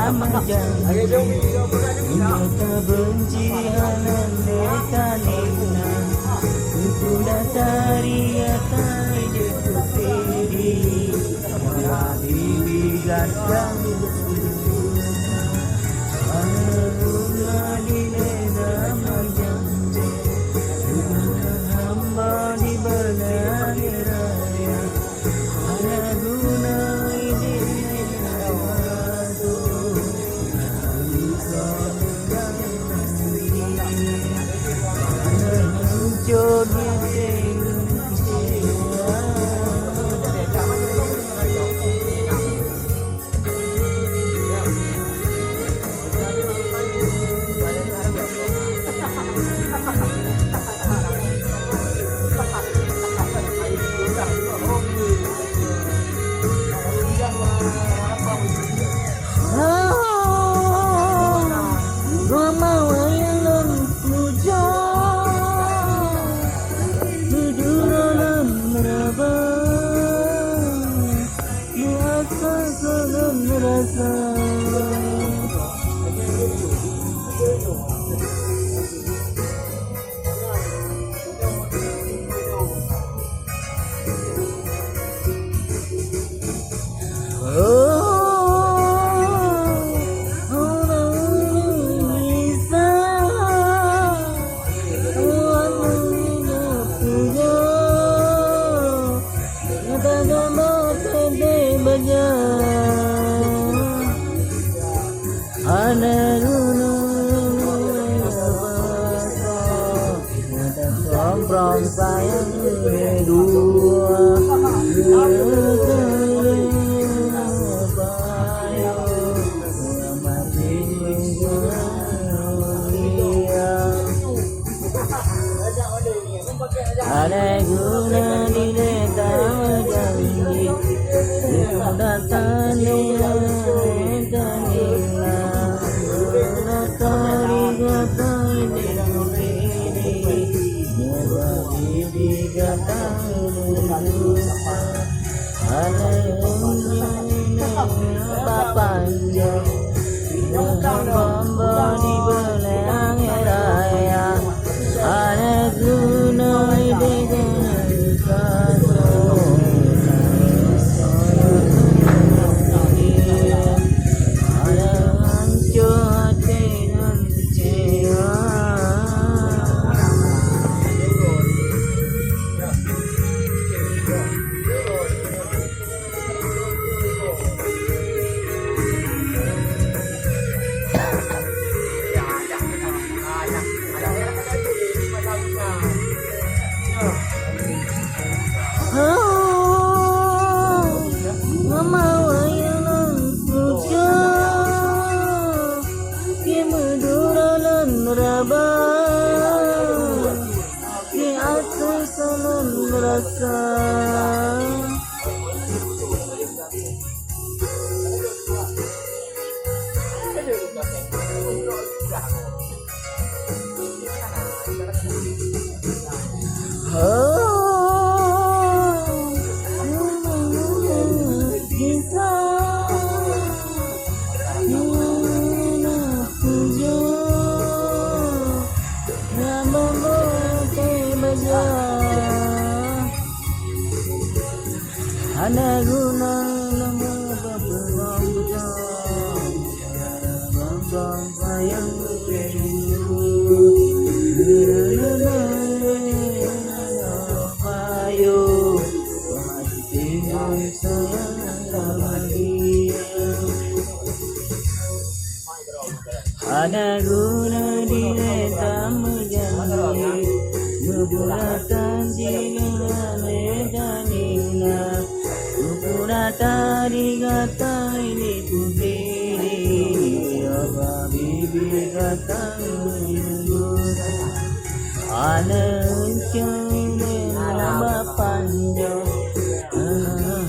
Mata benci halan deka nina Kuda tariata jeputeri Habibi gadang Anaruna dilena majanji Hamba di belang raya Anaruna Sombrong sayang dua ada guna di leta janji datang bapaknya hamba di belang raya ada guna dengan kasih ada hancur hati dan kecewa Ana guna nama bang sayang ayo ada guna di leta menjanji membulatkan jiwa medanina tadi kata ini putri apa bibi kata anak cewek panjang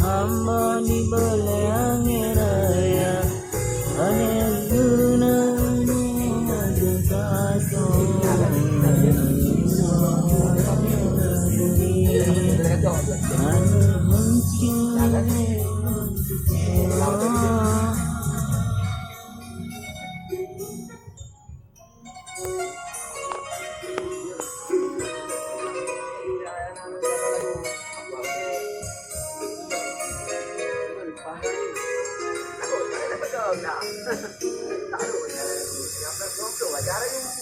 hamba di belang raya anak guna Ako, talaga na. Talo na. Yung